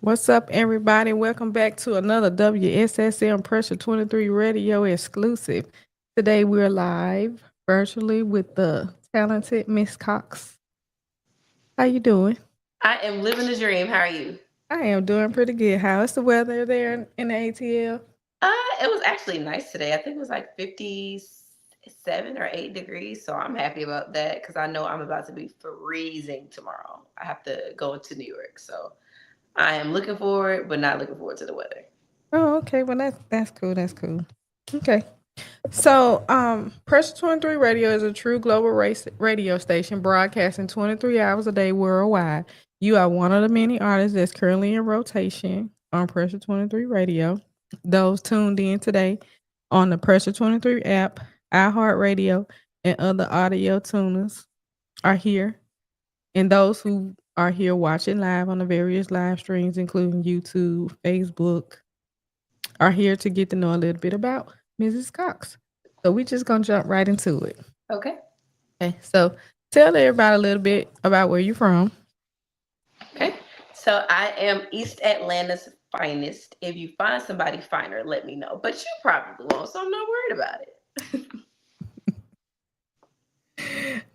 What's up, everybody? Welcome back to another WSSM Pressure 23 Radio exclusive. Today we're live virtually with the talented Miss Coxx. How you doing? I am living the dream. How are you? I am doing pretty good. How's the weather there in the ATL? It was actually nice today. I think it was like 57 or 8 degrees. So I'm happy about that because I know I'm about to be freezing tomorrow. I have to go to New York. So I am looking forward, but not looking forward to the weather. Oh, okay. Well, that's cool. That's cool. Okay. So, Pressure 23 Radio is a true global race radio station broadcasting 23 hours a day worldwide. You are one of the many artists that's currently in rotation on Pressure 23 Radio. Those tuned in today on the Pressure 23 app, iHeartRadio, and other audio tuners are here. And those who are here watching live on the various live streams, including YouTube, Facebook, are here to get to know a little bit about Mrs. Coxx. So we just gonna jump right into it. Okay. Okay. So tell everybody a little bit about where you're from. Okay. So I am East Atlanta's finest. If you find somebody finer, let me know. But you probably won't, so I'm not worried about it.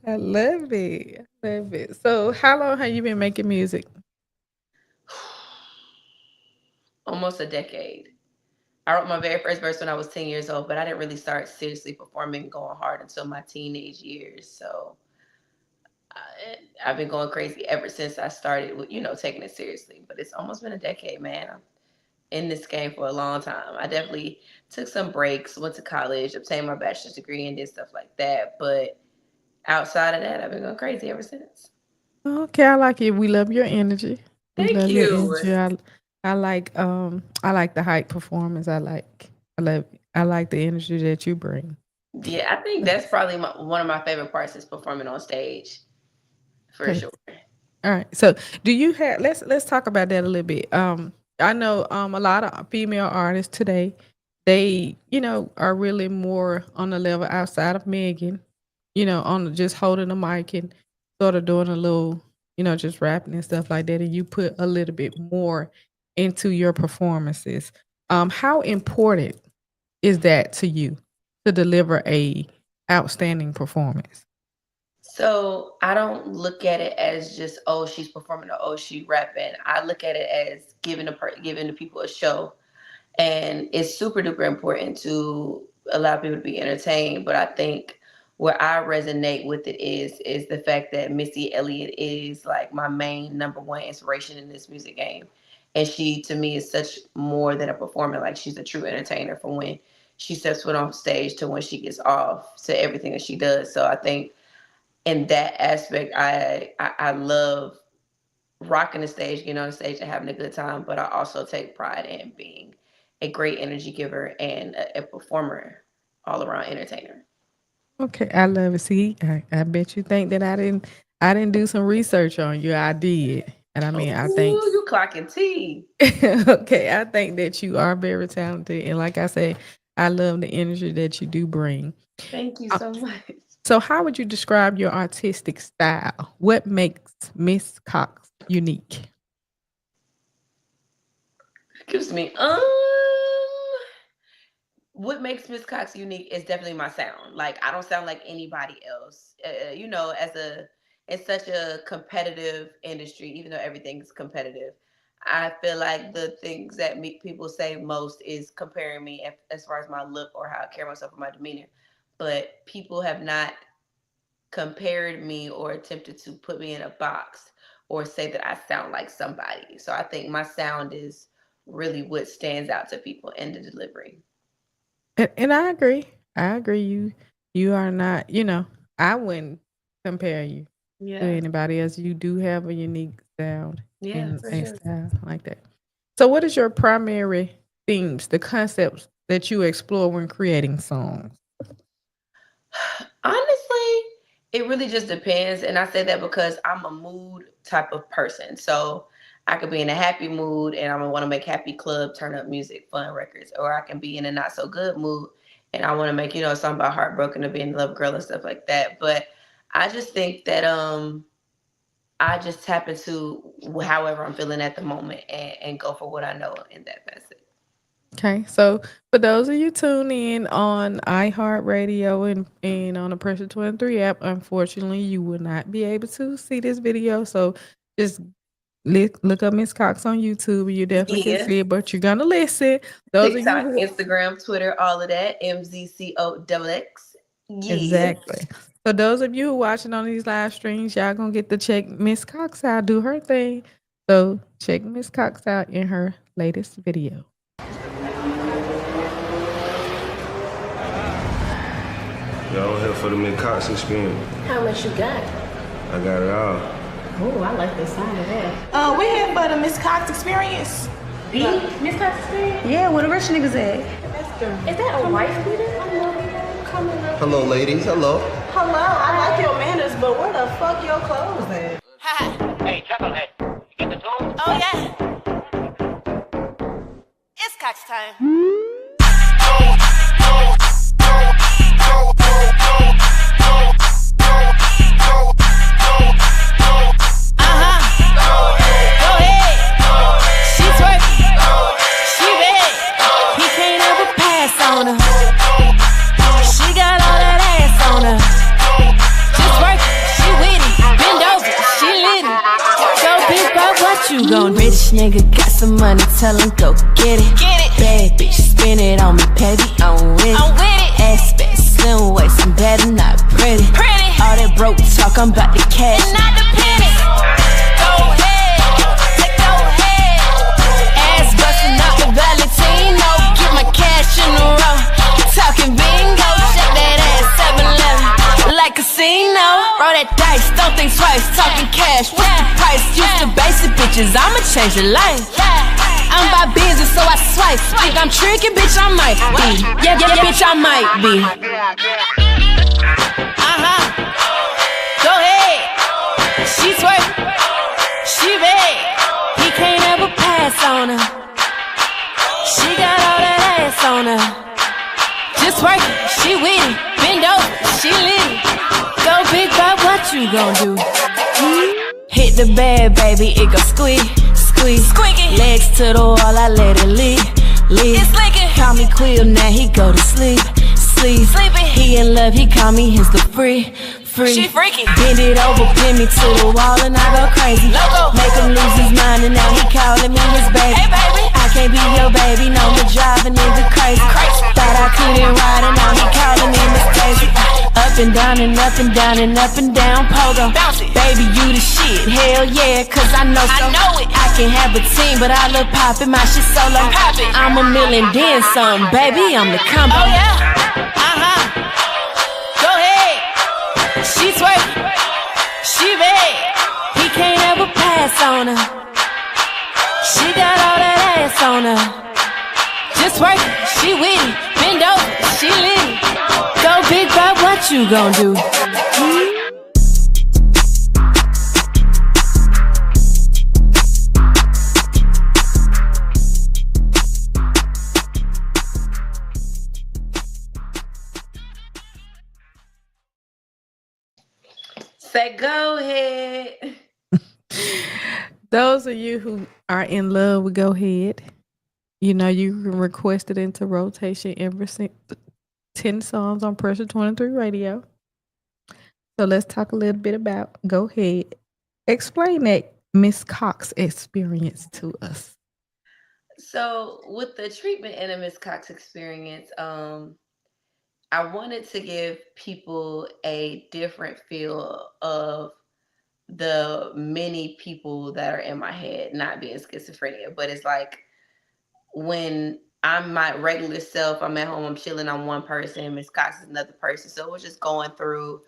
I love it. I love it. So how long have you been making music? Almost a decade. I wrote my very first verse when I was 10 years old, but I didn't really start seriously performing, going hard until my teenage years. So I've been going crazy ever since I started with, taking it seriously. But it's almost been a decade, man. I'm in this game for a long time. I definitely took some breaks, went to college, obtained my bachelor's degree, and did stuff like that. But outside of that, I've been going crazy ever since. Okay, I like it. We love your energy. We Thank love your you. energy. I like the hype performance. I like the energy that you bring. Yeah, I think that's probably one of my favorite parts is performing on stage, for Okay. sure. All right. So, do you have let's talk about that a little bit. I know a lot of female artists today, they, are really more on the level outside of Megan, on just holding the mic and sort of doing a little, just rapping and stuff like that, and you put a little bit more into your performances. How important is that to you to deliver a outstanding performance? So I don't look at it as just, oh, she's performing or oh, she rapping. I look at it as giving the people a show, and it's super duper important to allow people to be entertained. But I think where I resonate with it is the fact that Missy Elliott is like my main number one inspiration in this music game, and she to me is such more than a performer. Like she's a true entertainer from when she steps foot on stage to when she gets off to everything that she does. So I think in that aspect, I love rocking the stage, getting on the stage and having a good time. But I also take pride in being a great energy giver and a performer, all around entertainer. Okay, I love it. See, I bet you think that I didn't do some research on you. I did. And I mean, I think Ooh, you clocking T. okay, I think that you are very talented. And like I said, I love the energy that you do bring. Thank you Uh, so much. so how would you describe your artistic style? What makes Miss Cox unique? Excuse me. What makes Miss Cox unique is definitely my sound. Like I don't sound like anybody else. As a it's such a competitive industry, even though everything's competitive. I feel like the things that people say most is comparing me as far as my look or how I carry myself or my demeanor. But people have not compared me or attempted to put me in a box or say that I sound like somebody. So I think my sound is really what stands out to people in the delivery. And I agree. I agree. You are not, I wouldn't compare you to Yeah. anybody else. You do have a unique sound Yeah, and for a sure. style like that. So what is your primary themes, the concepts that you explore when creating songs? Honestly, it really just depends. And I say that because I'm a mood type of person. So I could be in a happy mood and I'm gonna want to make happy club, turn up music, fun records, or I can be in a not so good mood and I want to make, something about heartbroken or being in love girl and stuff like that. But I just think that I just tap into however I'm feeling at the moment and go for what I know in that facet. Okay, so for those of you tuning in on iHeartRadio and on the Pressure 23 app, unfortunately, you will not be able to see this video. So just look up Miss Coxx on YouTube. You definitely can see it, but you're gonna listen. Those of you TikTok, Instagram, Twitter, all of that. MZCOXX. Yeah. exactly. So those of you who watching on these live streams, y'all gonna get to check Miss Coxx out, do her thing. So check Miss Coxx out in her latest video. Y'all here for the Coxx experience. How much you got? I got it all. Oh, I like the sound of that. We here for the Miss Coxx experience. Miss Coxx experience? Yeah, where the rich niggas at? Is that a wife beater? Hello, ladies. Hello. Hello, I like your manners, but where the fuck your clothes at? Hey, Chucklehead, you get the tune? Oh yeah. It's Coxx time. You gon' rich nigga, got some money, tell him go get it. Bad bitch, spin it on me, baby, I'm with it. Ass fat, slim waist, I'm better not pretty. All that broke talk, I'm about to cash. And not the pennies. Go ahead, go ahead. Ass bustin' up the Valentino, get my cash in a row. Talking bingo, shake that ass 7-Eleven like casino. Roll that dice, don't think twice, talking cash. What's the price? Used to basic bitches, I'ma change your life. I'm by business, so I swipe. Think I'm tricking, bitch, I might be. Yeah, bitch, I might be. Go ahead. She twerk, she bad. He can't ever pass on her. She got all that ass on her. Just working, she with it. Bend over, she lit it. Go big Bob, what you gon' do? Hit the bed, baby, it go squeak, squeak, squeaky. Legs to the wall, I let it lead. It's licking. Call me Quill, now he go to sleep, sleeping. He in love, he call me his the free. She freaky. Bend it over, pin me to the wall, and I go crazy. Loco. Make him lose his mind, and now he calling me his baby. Hey, baby. I can't be your baby, no more driving nigga crazy. Thought I couldn't ride, and now he calling me Miss Daisy. Up and down and up and down and up and down, pogo. Baby, you the shit, hell yeah, cause I know so. I know it. I can have a team, but I look poppin', my shit solo. I'm a million, then some, baby, I'm the combo. Oh yeah. Go ahead. She twerk, she bad. He can't ever pass on her. She got all that ass on her. Just work, she with it. Bend over, she lit it. Go big Bob, what you gon' do? Say go ahead. Those of you who are in love with Go Ahead, you know you can request it into rotation every 10 songs on Pressure 23 Radio. So let's talk a little bit about Go Ahead. Explain that Miss Coxx experience to us. So with the treatment in a Miss Coxx experience, I wanted to give people a different feel of the many people that are in my head, not being schizophrenia, but it's like when I'm my regular self, I'm at home, I'm chilling, I'm one person, Miss Coxx is another person. So we're just going through,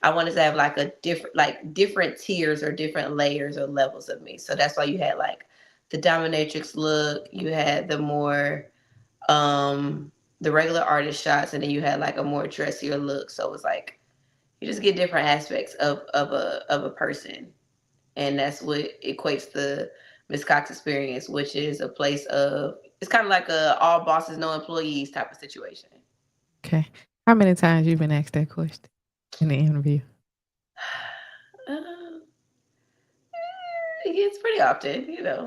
I wanted to have like a different tiers or different layers or levels of me. So that's why you had like the dominatrix look, you had the more the regular artist shots, and then you had like a more dressier look. So it was like you just get different aspects of a person, and that's what equates the Miss Coxx experience, which is a place of, it's kind of like a all bosses no employees type of situation. Okay, how many times you been asked that question in the interview? It's pretty often, you know.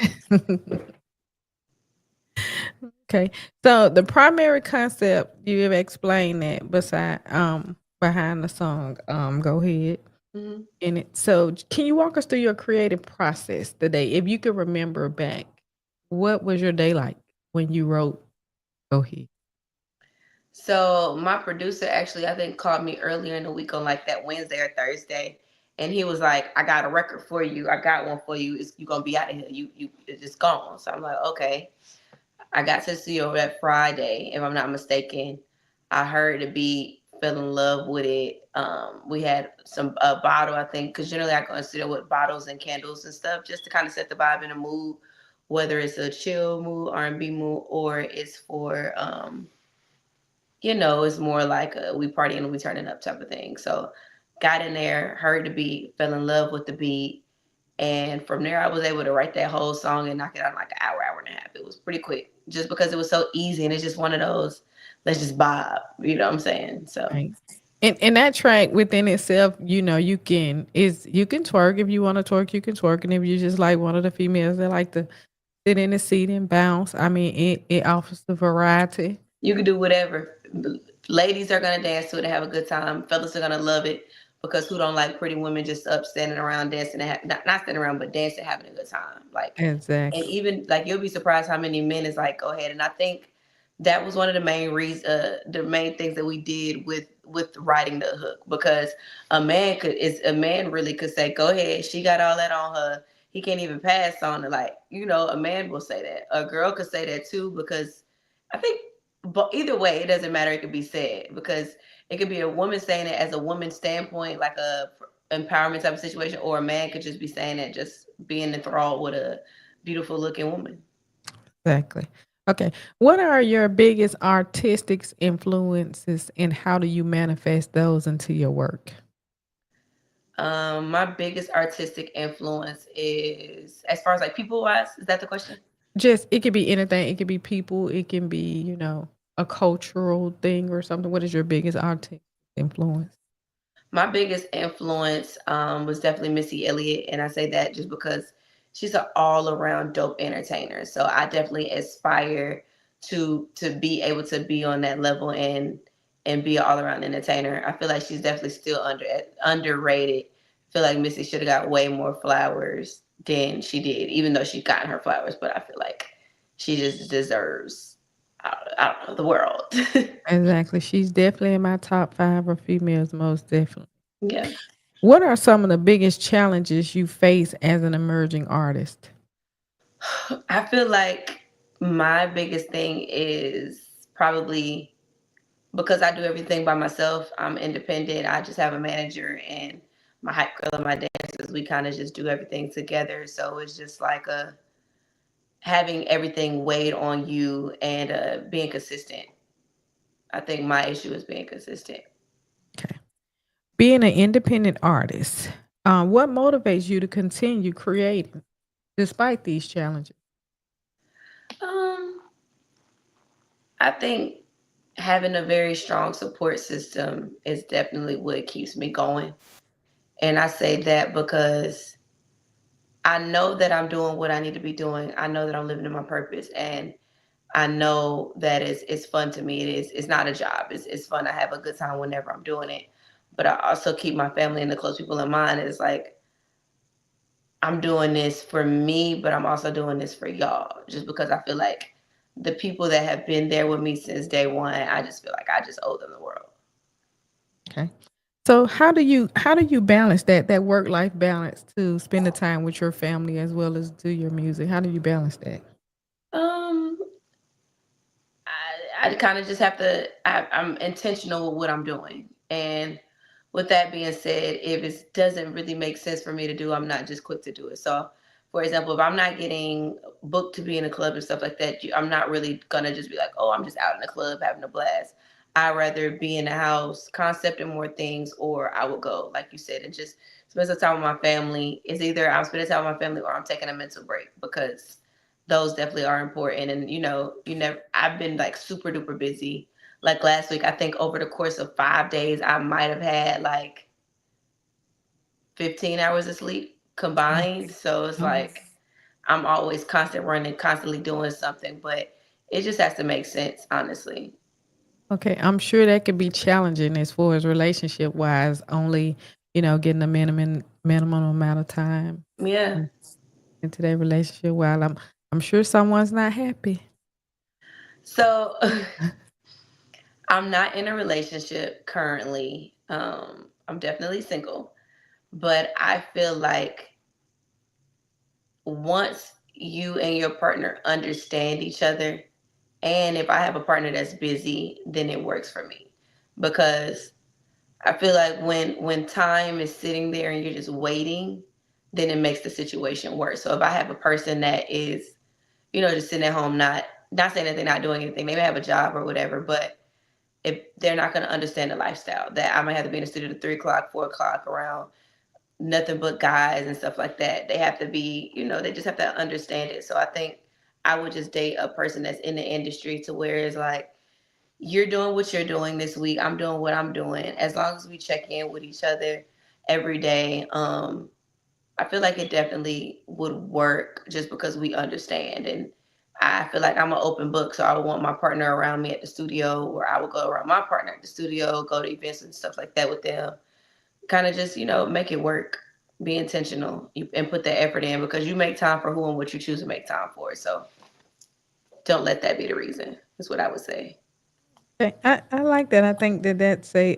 Okay. So the primary concept you have explained that behind the song, go ahead. Mhm. In it. So can you walk us through your creative process today? If you could remember back, what was your day like when you wrote Go Ahead? So my producer actually, I think, called me earlier in the week on like that Wednesday or Thursday, and he was like, "I got a record for you. I got one for you. You're gonna be out of here. You it's just gone." So I'm like, "Okay." I got to the studio that Friday, if I'm not mistaken. I heard the beat, fell in love with it. We had some bottle, I think, because generally I go in the studio with bottles and candles and stuff just to kind of set the vibe and the mood, whether it's a chill mood, R&B mood, or it's for it's more like a we partying and we turning up type of thing. So got in there, heard the beat, fell in love with the beat. And from there, I was able to write that whole song and knock it out in like an hour, hour and a half. It was pretty quick just because it was so easy. And it's just one of those, let's just vibe. You know what I'm saying? So, Right. And that track within itself, you can twerk if you want to twerk, you can twerk. And if you just like one of the females that like to sit in the seat and bounce, I mean, it offers the variety. you can do whatever. Ladies are going to dance to it and have a good time. Fellas are going to love it because who don't like pretty women just up standing around dancing, and not standing around, but dancing, having a good time. Like, and Exactly. even like you'll be surprised how many men is like, go ahead. And I think that was one of the main reasons, the main things that we did with writing the hook, because a man really could say, go ahead, she got all that on her. He can't even pass on it. Like, a man will say that. A girl could say that too, because I think, but either way, it doesn't matter. It could be said because it could be a woman saying it as a woman's standpoint, like a empowerment type of situation, or a man could just be saying it, just being enthralled with a beautiful looking woman. Exactly. Okay. What are your biggest artistic influences and how do you manifest those into your work? My biggest artistic influence is, as far as like people wise, is that the question? Just it could be anything. It could be people. It can be, a cultural thing or something. What is your biggest artistic influence? My biggest influence was definitely Missy Elliott, and I say that just because she's an all around dope entertainer. So I definitely aspire to be able to be on that level and be an all around entertainer. I feel like she's definitely still underrated. I feel like Missy should have got way more flowers than she did, even though she gotten her flowers. But I feel like she just deserves, I don't know, the world. Exactly. She's definitely in my top 5 of females, most definitely. Yeah. What are some of the biggest challenges you face as an emerging artist? I feel like my biggest thing is probably because I do everything by myself. I'm independent. I just have a manager and my hype girl and my dancers. We kind of just do everything together. So it's just like having everything weighed on you and being consistent. I think my issue is being consistent. Okay. Being an independent artist, what motivates you to continue creating despite these challenges? Um, I think having a very strong support system is definitely what keeps me going. And I say that because I know that I'm doing what I need to be doing. I know that I'm living in my purpose, and I know that it's fun to me. It's not a job. It's fun. I have a good time whenever I'm doing it. But I also keep my family and the close people in mind. It's like I'm doing this for me, but I'm also doing this for y'all. Just because I feel like the people that have been there with me since day one, I just feel like I just owe them the world. Okay. So how do you balance that work life balance to spend the time with your family as well as do your music? How do you balance that? Um, I kind of just have to. I'm intentional with what I'm doing, and with that being said, if it doesn't really make sense for me to do, I'm not just quick to do it. So, for example, if I'm not getting booked to be in a club and stuff like that, I'm not really gonna just be like, oh, I'm just out in the club having a blast. I'd rather be in the house, concepting more things, or I would go, like you said, and just spend some time with my family. It's either I'm spending time with my family or I'm taking a mental break because those definitely are important. And I've been like super duper busy. Like last week, I think over the course of 5 days, I might have had like 15 hours of sleep. combined. So it's like I'm always constantly doing something, but it just has to make sense, honestly. Okay, I'm sure that could be challenging as far as relationship wise, only, getting a minimum amount of time Yeah. into that relationship while I'm sure someone's not happy. So I'm not in a relationship currently. I'm definitely single, but I feel like once you and your partner understand each other, and if I have a partner that's busy, then it works for me because I feel like when time is sitting there and you're just waiting, then it makes the situation worse. So if I have a person that is, just sitting at home, not saying that they're not doing anything, they may have a job or whatever, but if they're not going to understand the lifestyle, that I might have to be in the studio at 3 o'clock, 4 o'clock around nothing but guys and stuff like that. They have to be, they just have to understand it. So I think I would just date a person that's in the industry to where it's like, you're doing what you're doing this week. I'm doing what I'm doing. As long as we check in with each other every day, I feel like it definitely would work just because we understand. And I feel like I'm an open book. So I would want my partner around me at the studio, or I would go around my partner at the studio, go to events and stuff like that with them. Kind of just, make it work. Be intentional and put that effort in because you make time for who and what you choose to make time for. So don't let that be the reason. That's what I would say. Okay, I like that. I think that that's a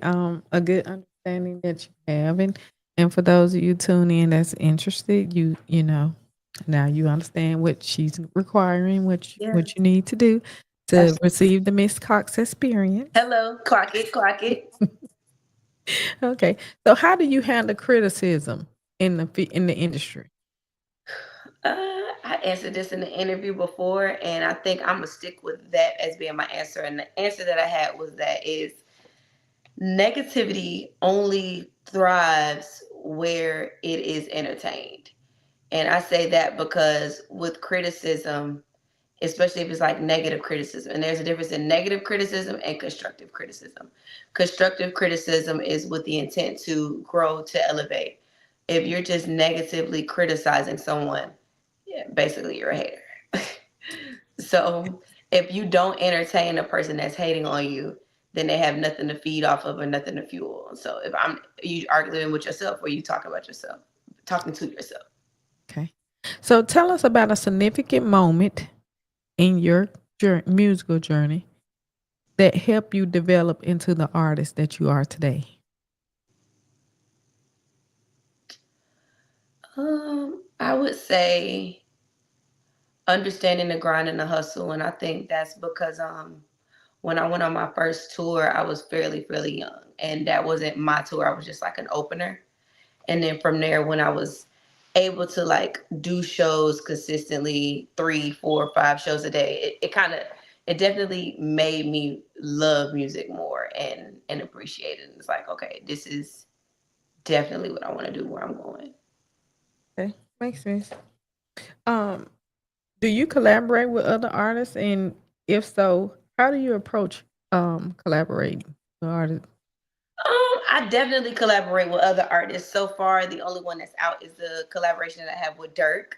good understanding that you have, and for those of you tuning in that's interested, now you understand what she's requiring, Yeah. what you need to do to Absolutely. receive the Miss Cox experience. Hello, clock it, clock it. Okay, so how do you handle criticism in the industry? I answered this in the interview before, and I think I'm gonna stick with that as being my answer. And the answer that I had was that is negativity only thrives where it is entertained. And I say that because with criticism, especially if it's like negative criticism, and there's a difference in negative criticism and constructive criticism. Constructive criticism is with the intent to grow, to elevate. If you're just negatively criticizing someone, yeah, basically you're a hater. So if you don't entertain a person that's hating on you, then they have nothing to feed off of or nothing to fuel. So if you arguing with yourself or you talking about yourself, talking to yourself. Okay, so tell us about a significant moment in your musical journey that helped you develop into the artist that you are today. I would say understanding the grind and the hustle, and I think that's because when I went on my first tour, I was fairly young, and that wasn't my tour. I was just like an opener, and then from there, when I was able to like do shows consistently, 3, 4, 5 shows a day, it definitely made me love music more and appreciate it. And it's like, okay, this is definitely what I want to do, where I'm going. Okay, makes sense. Um, do you collaborate with other artists, and if so, how do you approach collaborating with artists? I definitely collaborate with other artists. So far, the only one that's out is the collaboration that I have with Dirk,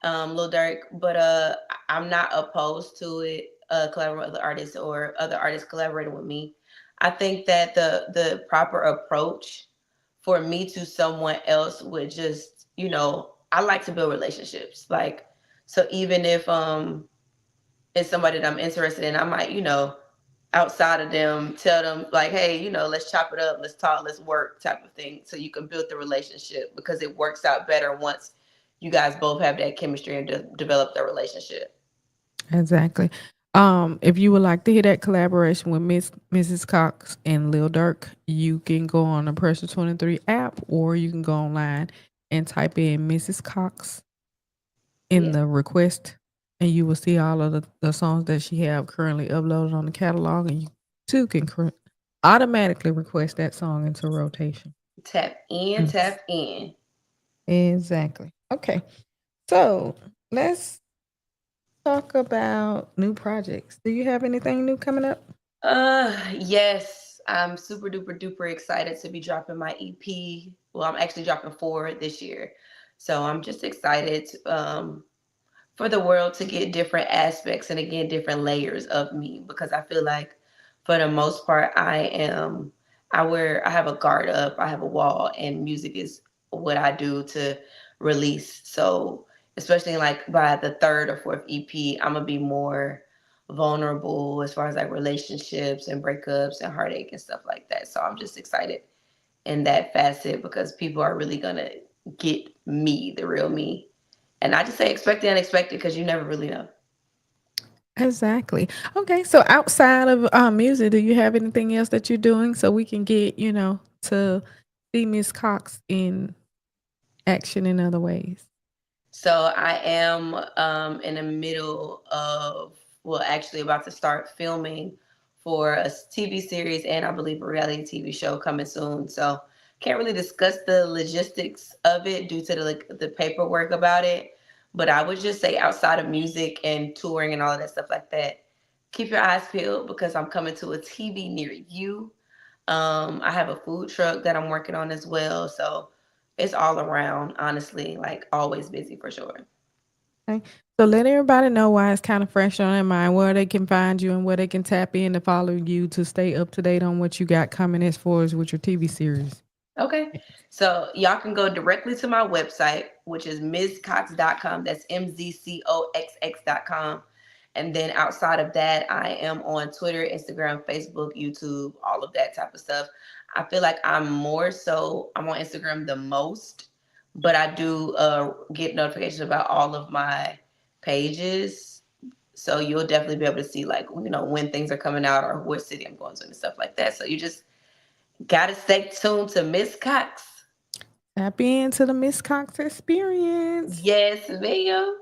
Lil Durk. But I'm not opposed to it. Collaborating with other artists or other artists collaborating with me. I think that the proper approach for me to someone else would just, I like to build relationships. Like, so even if it's somebody that I'm interested in, I might, outside of them, tell them like, hey, let's chop it up, let's talk, let's work type of thing. So you can build the relationship because it works out better once you guys both have that chemistry and develop the relationship. Exactly. If you would like to hear that collaboration with Mrs. Cox and Lil Durk, you can go on the Pressure 23 app, or you can go online and type in Mrs. Cox in the request, and you will see all of the songs that she have currently uploaded on the catalog, and you too can automatically request that song into rotation. Tap in, tap in. Exactly. Okay. So let's talk about new projects. Do you have anything new coming up? Yes. I'm super duper duper excited to be dropping my EP. Well, I'm actually dropping 4 this year. So I'm just excited for the world to get different aspects and again different layers of me, because I feel like for the most part I have a guard up, I have a wall, and music is what I do to release. So especially like by the third or fourth EP, I'm gonna be more vulnerable as far as like relationships and breakups and heartache and stuff like that. So I'm just excited in that facet because people are really gonna get me, the real me. And I just say expect the unexpected because you never really know. Exactly. Okay, so outside of music, do you have anything else that you're doing so we can get, to see Miss Coxx in action in other ways? So I am in the middle of, well, actually about to start filming for a TV series and I believe a reality TV show coming soon. So can't really discuss the logistics of it due to the paperwork about it. But I would just say outside of music and touring and all of that stuff like that, keep your eyes peeled because I'm coming to a TV near you. I have a food truck that I'm working on as well. So it's all around, honestly, like always busy for sure. Okay. So let everybody know why it's kind of fresh on their mind, where they can find you and where they can tap in to follow you to stay up to date on what you got coming as far as with your TV series. Okay. So y'all can go directly to my website, which is mzcoxx.com. That's MZCOXX.com. And then outside of that, I am on Twitter, Instagram, Facebook, YouTube, all of that type of stuff. I feel like I'm on Instagram the most, but I do get notifications about all of my pages. So you'll definitely be able to see like, when things are coming out or what city I'm going to and stuff like that. So you just gotta stay tuned to Miss Coxx. Tap into the Miss Coxx experience. Yes, ma'am.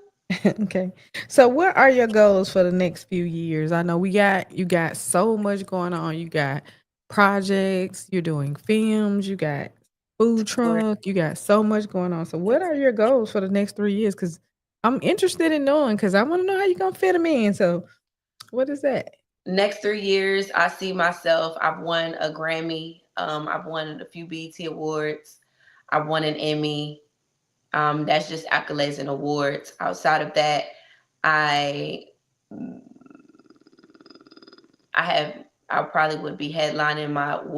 Okay. So what are your goals for the next few years? I know you got so much going on. You got projects, you're doing films, you got food truck, you got so much going on. So what are your goals for the next 3 years? Because I'm interested in knowing because I want to know how you're gonna fit them in. So what is that? Next 3 years, I see myself. I've won a Grammy. I've won a few BET awards. I've won an Emmy. That's just accolades and awards. Outside of that, I I probably would be headlining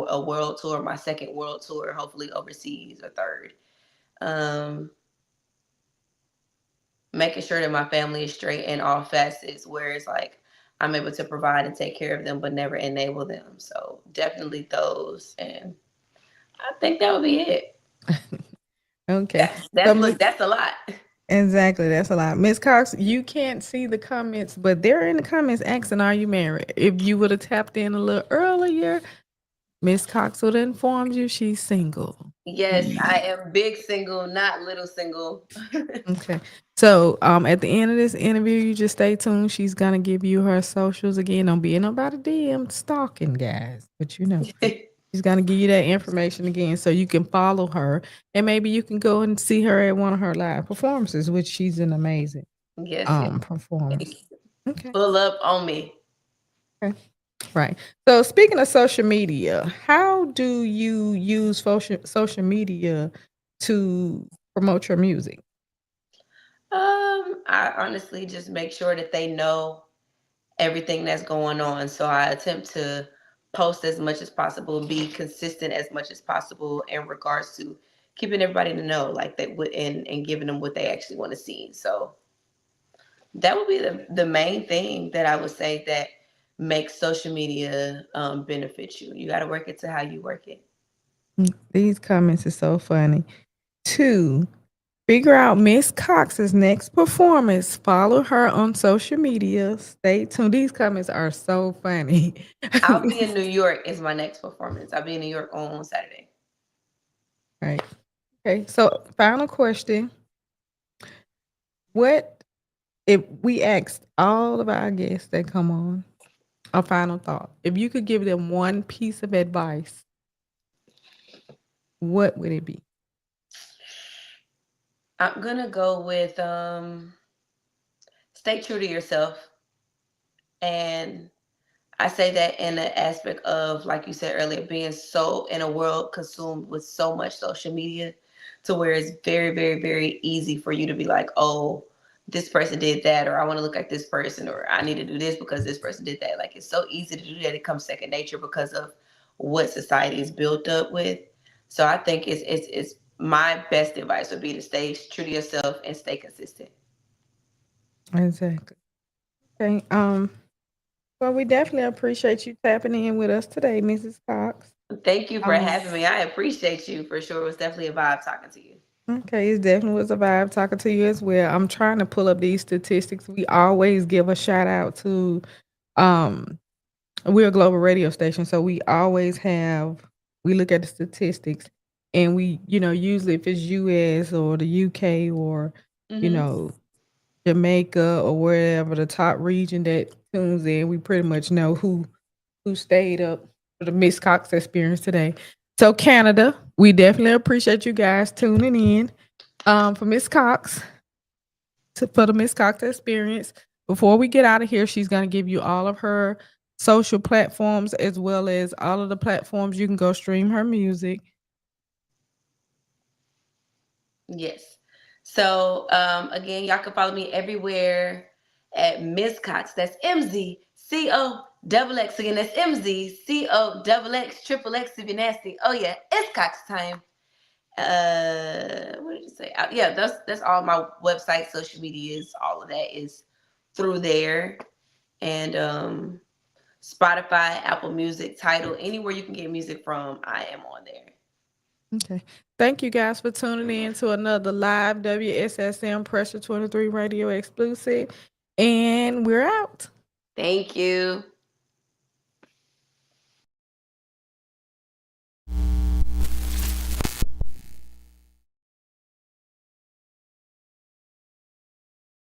a world tour, my second world tour, hopefully overseas, or third. Um, Making sure that my family is straight in all facets, where it's like I'm able to provide and take care of them, but never enable them. So definitely those, and I think that would be it. Okay. That's a lot. Exactly. That's a lot. Miss Cox, you can't see the comments, but they're in the comments asking, are you married? If you would have tapped in a little earlier, Miss Cox would have informed you she's single. Yes, I am big single, not little single. Okay. So at the end of this interview, you just stay tuned. She's gonna give you her socials again. Don't be in nobody DM stalking, guys. But she's gonna give you that information again so you can follow her and maybe you can go and see her at one of her live performances, which she's an amazing Yes, performer. Okay. Pull up on me. Okay. Right. So speaking of social media, how do you use social media to promote your music? I honestly just make sure that they know everything that's going on. So I attempt to post as much as possible, be consistent as much as possible in regards to keeping everybody to know, like that, and giving them what they actually want to see. So that would be the main thing that I would say that makes social media benefit you. You got to work it to how you work it. These comments are so funny. 2, figure out Miss Cox's next performance. Follow her on social media. Stay tuned. These comments are so funny. I'll be in New York is my next performance. I'll be in New York on Saturday. Right. Okay. So final question. What if we asked all of our guests that come on a final thought? If you could give them one piece of advice, what would it be? I'm gonna go with stay true to yourself. And I say that in the aspect of, like you said earlier, being so in a world consumed with so much social media to where it's very, very, very easy for you to be like, oh, this person did that, or I want to look like this person, or I need to do this because this person did that. Like, it's so easy to do that. It comes second nature because of what society is built up with. So I think it's my best advice would be to stay true to yourself and stay consistent. Exactly. Okay. Well, we definitely appreciate you tapping in with us today, Mrs. Coxx. Thank you for having me. I appreciate you for sure. It was definitely a vibe talking to you. Okay, it definitely was a vibe talking to you as well. I'm trying to pull up these statistics. We always give a shout out to we're a global radio station, so we look at the statistics, and we, usually if it's US or the UK or, Jamaica or wherever the top region that tunes in, we pretty much know who stayed up for the Miss Coxx experience today. So Canada, we definitely appreciate you guys tuning in for Miss Coxx, for the Miss Coxx experience. Before we get out of here, she's going to give you all of her social platforms as well as all of the platforms you can go stream her music. Yes. So again, y'all can follow me everywhere at Miss Coxx. That's MZCOXX. Again, that's MZCOXXXXX if you're nasty. Oh yeah, it's Coxx time. What did you say? Yeah, that's all my website, social medias, all of that is through there. And Spotify, Apple Music, Tidal, anywhere you can get music from, I am on there. Okay. Thank you guys for tuning in to another live WSSM Pressure 23 Radio exclusive. And we're out. Thank you.